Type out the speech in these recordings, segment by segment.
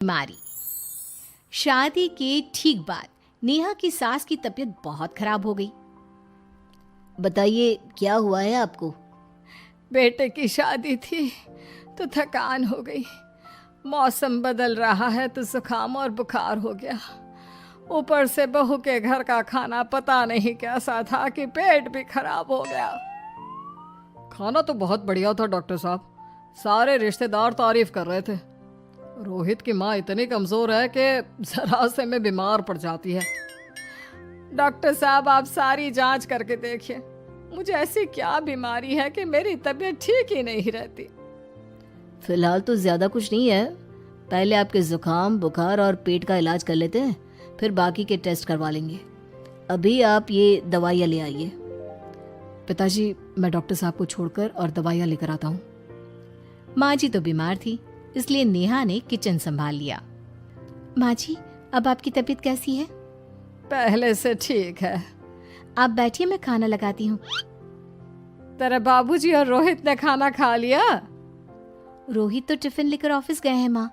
बीमारी। शादी के ठीक बाद नेहा की सास की तबीयत बहुत खराब हो गई। बताइए क्या हुआ है आपको? बेटे की शादी थी तो थकान हो गई। मौसम बदल रहा है तो जुकाम और बुखार हो गया। ऊपर से बहू के घर का खाना पता नहीं कैसा था कि पेट भी खराब हो गया। खाना तो बहुत बढ़िया था डॉक्टर साहब, सारे रिश्तेदार तारीफ कर रहे थे। रोहित की माँ इतनी कमजोर है कि जरा से में बीमार पड़ जाती है। डॉक्टर साहब आप सारी जांच करके देखिए, मुझे ऐसी क्या बीमारी है कि मेरी तबीयत ठीक ही नहीं रहती। फिलहाल तो ज्यादा कुछ नहीं है, पहले आपके जुकाम बुखार और पेट का इलाज कर लेते हैं, फिर बाकी के टेस्ट करवा लेंगे। अभी आप ये दवाइयाँ ले आइए। पिताजी मैं डॉक्टर साहब को छोड़कर और दवाइयाँ लेकर आता हूँ। माँ जी तो बीमार थी, इसलिए नेहा ने किचन संभाल लिया। माँ जी अब आपकी तबीयत कैसी है? पहले से ठीक है। आप बैठिए, मैं खाना लगाती हूँ। तेरे बाबूजी और रोहित ने खाना खा लिया? रोहित तो टिफिन लेकर ऑफिस गए हैं माँ,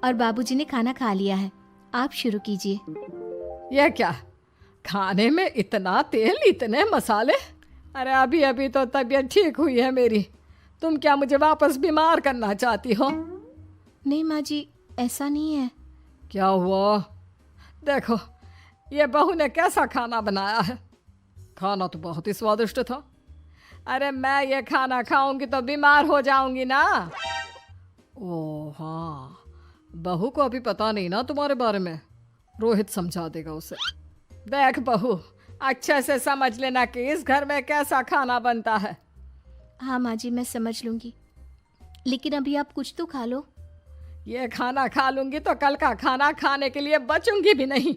और बाबूजी ने खाना खा लिया है। आप शुरू कीजिए। यह क्या, खाने में इतना तेल इतने मसाले? अरे अभी अभी तो तबीयत ठीक हुई है मेरी, तुम क्या मुझे वापस बीमार करना चाहती हो? नहीं माँ जी, ऐसा नहीं है। क्या हुआ? देखो ये बहू ने कैसा खाना बनाया है। खाना तो बहुत ही स्वादिष्ट था। अरे मैं ये खाना खाऊंगी तो बीमार हो जाऊंगी ना। ओह हाँ, बहू को अभी पता नहीं ना तुम्हारे बारे में, रोहित समझा देगा उसे। देख बहू, अच्छे से समझ लेना कि इस घर में कैसा खाना बनता है। हाँ माँ जी, मैं समझ लूंगी, लेकिन अभी आप कुछ तो खा लो। ये खाना खा लूंगी तो कल का खाना खाने के लिए बचूंगी भी नहीं।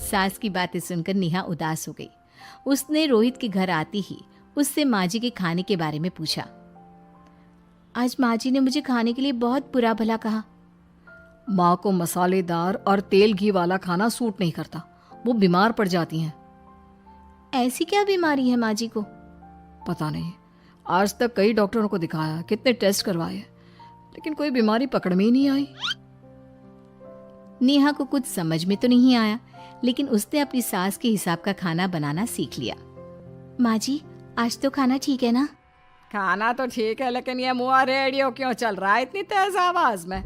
सास की बातें सुनकर नेहा उदास हो गई। उसने रोहित के घर आती ही उससे माँ जी के खाने के बारे में पूछा। आज माँ जी ने मुझे खाने के लिए बहुत बुरा भला कहा। माँ को मसालेदार और तेल घी वाला खाना सूट नहीं करता, वो बीमार पड़ जाती हैं। ऐसी क्या बीमारी है माँ जी को? पता नहीं, आज तक कई डॉक्टरों को दिखाया, कितने टेस्ट करवाए, लेकिन कोई बीमारी पकड़ में ही नहीं आई। नेहा को कुछ समझ में तो नहीं आया, लेकिन उसने अपनी सास के हिसाब का खाना बनाना सीख लिया। माँ जी आज तो खाना ठीक है ना? खाना तो ठीक है, लेकिन ये मुआ रेडियो क्यों चल रहा है इतनी तेज आवाज में?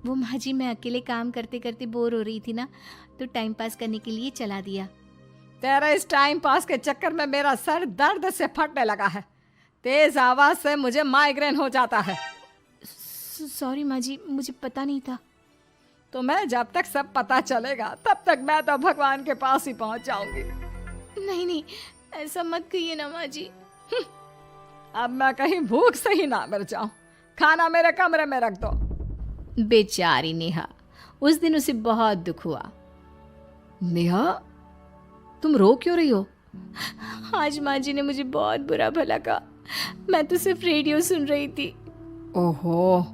वो माँ जी, मैं अकेले काम करते करते बोर हो रही थी ना, तो टाइम पास करने के लिए चला दिया। तेरा इस टाइम पास के चक्कर में मेरा सर दर्द से फटने लगा है। तेज आवाज से मुझे माइग्रेन हो जाता है। सॉरी माँ जी, मुझे पता नहीं था। तुम्हें जब तक सब पता चलेगा तब तक मैं तो भगवान के पास ही पहुंच जाऊंगी। नहीं नहीं, ऐसा मत कहिए ना माँ जी। अब मैं कहीं भूख से ही ना मर जाऊं। खाना मेरे कमरे में रख दो। बेचारी नेहा, उस दिन उसे बहुत दुख हुआ। नेहा तुम रो क्यों रही हो? आज माँ जी ने मुझे बहुत बुरा भला कहा, मैं तो सिर्फ रेडियो सुन रही थी। ओहो,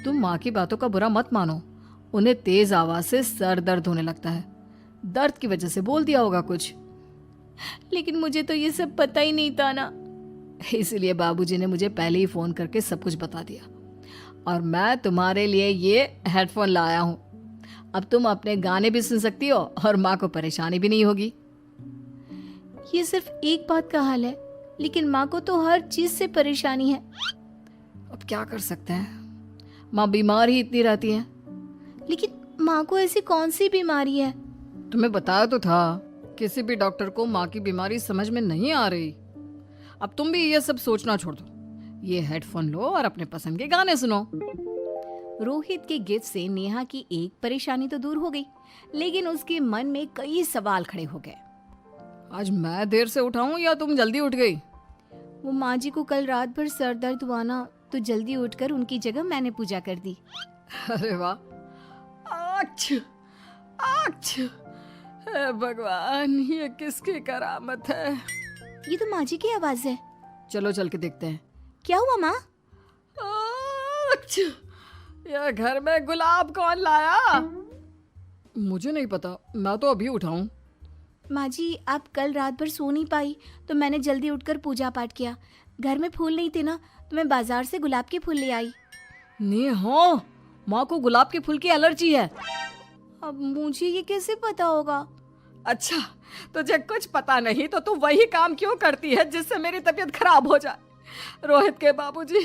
तुम माँ की बातों का बुरा मत मानो, उन्हें तेज आवाज से सर दर्द होने लगता है, दर्द की वजह से बोल दिया होगा कुछ। लेकिन मुझे तो ये सब पता ही नहीं था ना, इसलिए बाबूजी ने मुझे पहले ही फोन करके सब कुछ बता दिया, और मैं तुम्हारे लिए ये हेडफोन लाया हूँ। अब तुम अपने गाने भी सुन सकती हो और माँ को परेशानी भी नहीं होगी। ये सिर्फ एक बात का हाल है, लेकिन माँ को तो हर चीज से परेशानी है। अब क्या कर सकते हैं, माँ बीमार ही इतनी रहती है। लेकिन माँ को ऐसी कौन सी बीमारी है? तुम्हें बताया तो था, किसी भी डॉक्टर को माँ की बीमारी समझ में नहीं आ रही। अब तुम भी ये सब सोचना छोड़ दो, ये हेडफोन लो और अपने पसंद के गाने सुनो। रोहित के गिफ्ट से नेहा की एक परेशानी तो दूर हो गई, लेकिन उसके मन में कई सवाल खड़े हो गए। आज मैं देर से उठाऊं या तुम जल्दी उठ गई? वो माँ जी को कल रात भर सर दर्द हुआ ना, तो जल्दी उठकर उनकी जगह मैंने पूजा कर दी। अरे वाह, अच्छा अच्छा, हे भगवान, ये किसकी करामत है? ये तो माँ जी की आवाज है। चलो चल के देखते हैं। क्या हुआ माँ? अच्छा, ये घर में गुलाब कौन लाया? मुझे नहीं पता, मैं तो अभी उठा हूं। माँ जी आप कल रात भर सो नहीं पाई, तो मैंने जल्दी उठकर पूजा पाठ किया। घर में फूल नहीं थे ना, तो मैं बाजार से गुलाब के फूल ले आई। नेहा, माँ को गुलाब के फूल की एलर्जी है। अब मुझे ये कैसे पता होगा? अच्छा, तुझे कुछ पता नहीं तो तू वही काम क्यों करती है जिससे मेरी तबीयत खराब हो जाए? रोहित के बाबूजी,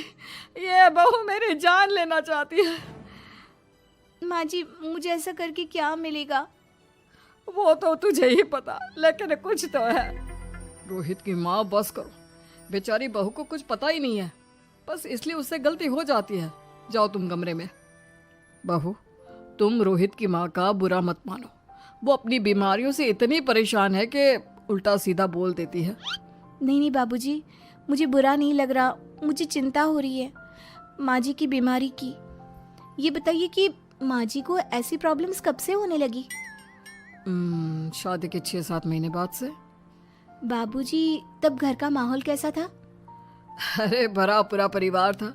ये बहू मेरी जान लेना चाहती है। माँ जी, मुझे ऐसा करके क्या मिलेगा? वो तो तुझे ही पता, लेकिन कुछ तो है। रोहित की माँ, बस करो। बेचारी बहू को कुछ पता ही नहीं है, बस इसलिए उससे गलती हो जाती है। जाओ तुम कमरे में। बहू, तुम रोहित की माँ का बुरा मत मानो। वो अपनी बीमारियों से इतनी परेशान है कि उल्टा सीधा बोल देती है। नहीं नहीं बाबूजी, मुझे बुरा नहीं लग रहा, मुझे चिंता हो रही है माँ जी की बीमारी की। ये बताइए कि माँ जी को ऐसी प्रॉब्लम्स कब से होने लगी? शादी के 6-7 महीने बाद से। बाबूजी, तब घर का माहौल कैसा था? अरे भरा पूरा परिवार था।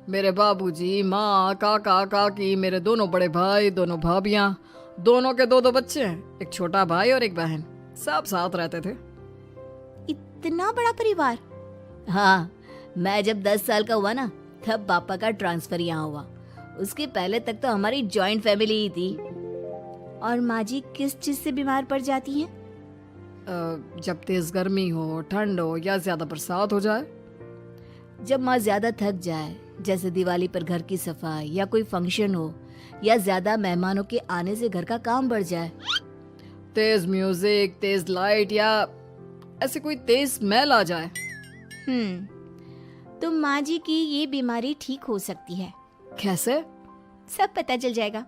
मेरे बाबूजी, माँ, काका, काकी, मेरे दोनों बड़े भाई, दोनों भाभियाँ, दोनों के 2-2 बच्चे हैं, एक छोटा भाई और एक बहन। सब साथ रहते थे। इतना बड़ा परिवार? हाँ, मैं जब 10 साल का हुआ ना, तब पापा का ट्रांसफर यहाँ हुआ। उसके पहले तक तो हमारी जॉइंट फैमिली ही थी। और माँ जी किस चीज से बीमार पड़ जाती हैं? जब तेज गर्मी हो, ठंड हो या ज्यादा बरसात हो जाए। जब माँ ज्यादा थक जाए, जैसे दिवाली पर घर की सफाई या कोई फंक्शन हो, या ज्यादा मेहमानों के आने से घर का काम बढ़ जाए। तेज म्यूजिक, तेज लाइट या ऐसे कोई तेज स्मेल आ जाए। तो माँ जी की ये बीमारी ठीक हो सकती है। कैसे? सब पता चल जाएगा।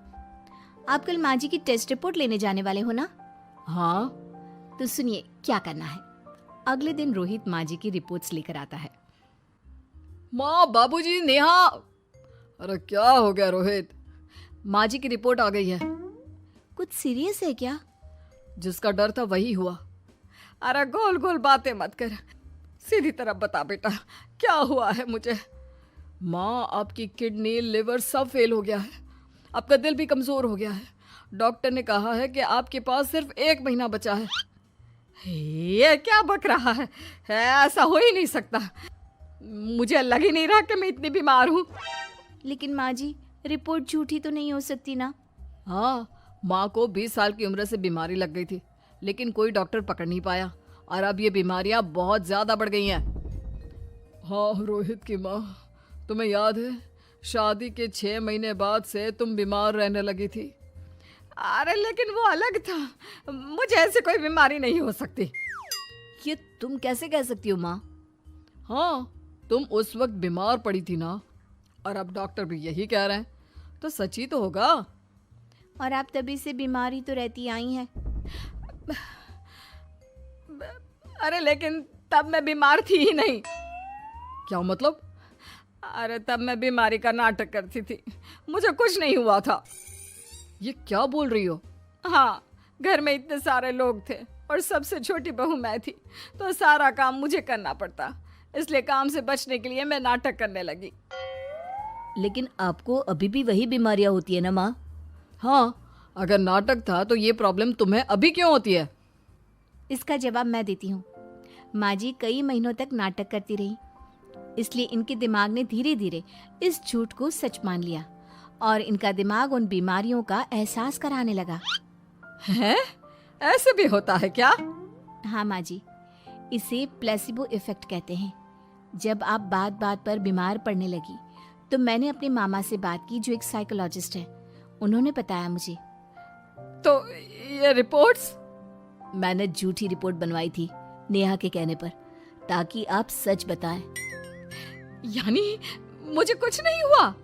आप कल माँ जी की टेस्ट रिपोर्ट लेने जाने वाले हो ना? हाँ। तो सुनिए क्या करना है। अगले दिन रोहित माँ जी की रिपोर्ट्स लेकर आता है। माँ, बाबूजी, नेहा। अरे क्या हो गया रोहित? माँ जी की रिपोर्ट आ गई है। कुछ सीरियस है क्या? जिसका डर था वही हुआ। अरे गोल गोल बातें मत कर, सीधी तरफ बता बेटा, क्या हुआ है मुझे? माँ, आपकी किडनी, लिवर सब फेल हो गया है। आपका दिल भी कमजोर हो गया है। डॉक्टर ने कहा है कि आपके पास सिर्फ 1 महीना बचा है। ये क्या बक रहा है? ऐसा हो ही नहीं सकता। मुझे लग ही नहीं रहा कि मैं इतनी बीमार हूँ। लेकिन माँ जी, रिपोर्ट झूठी तो नहीं हो सकती ना? हाँ, माँ को 20 साल की उम्र से बीमारी लग गई थी, लेकिन कोई डॉक्टर पकड़ नहीं पाया और अब ये बीमारियां बहुत ज्यादा बढ़ गई हैं। हाँ रोहित की माँ, तुम्हें याद है शादी के 6 महीने बाद से तुम बीमार रहने लगी थी। अरे लेकिन वो अलग था, मुझे ऐसी कोई बीमारी नहीं हो सकती। ये तुम कैसे कह सकती हो माँ? हाँ, तुम उस वक्त बीमार पड़ी थी ना, और अब डॉक्टर भी यही कह रहे हैं, तो सच ही तो होगा। और आप तभी से बीमारी तो रहती आई हैं। अरे लेकिन तब मैं बीमार थी ही नहीं। क्या मतलब? अरे तब मैं बीमारी का नाटक करती थी, मुझे कुछ नहीं हुआ था। ये क्या बोल रही हो? हाँ, घर में इतने सारे लोग थे और सबसे छोटी बहू मैं थी, तो सारा काम मुझे करना पड़ता, इसलिए काम से बचने के लिए मैं नाटक करने लगी। लेकिन आपको अभी भी वही बीमारियां होती है ना माँ? हाँ, अगर नाटक था तो ये प्रॉब्लम तुम्हें अभी क्यों होती है? इसका जवाब मैं देती हूँ। माँ जी कई महीनों तक नाटक करती रही, इसलिए इनके दिमाग ने धीरे धीरे इस झूठ को सच मान लिया और इनका दिमाग उन बीमारियों का एहसास कराने लगा। हैं? ऐसे भी होता है क्या? हाँ माँ जी, इसे प्लेसिबो इफेक्ट कहते हैं। जब आप बात बात पर बीमार पड़ने लगी तो मैंने अपने मामा से बात की, जो एक साइकोलॉजिस्ट है। उन्होंने बताया मुझे। तो ये रिपोर्ट्स? मैंने झूठी रिपोर्ट बनवाई थी नेहा के कहने पर, ताकि आप सच बताएं। यानी मुझे कुछ नहीं हुआ?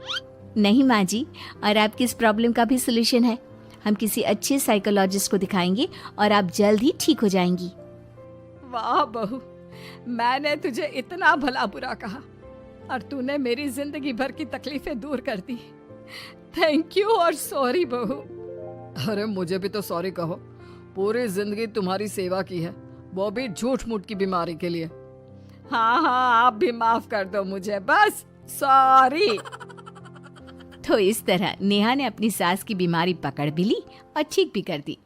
नहीं माँ जी, और आपकी इस प्रॉब्लम का भी सोल्यूशन है। हम किसी अच्छे साइकोलॉजिस्ट को दिखाएंगे और आप जल्द ही ठीक हो जाएंगी। वाह बहू, मैंने तुझे इतना भला बुरा कहा और तूने मेरी जिंदगी भर की तकलीफें दूर कर दी। थैंक यू और सॉरी बहू। अरे मुझे भी तो सॉरी कहो, पूरी जिंदगी तुम्हारी सेवा की है, वो भी झूठ मूठ की बीमारी के लिए। हाँ हाँ, आप भी माफ कर दो मुझे, बस सॉरी। तो इस तरह नेहा ने अपनी सास की बीमारी पकड़ भी ली और ठीक भी कर दी।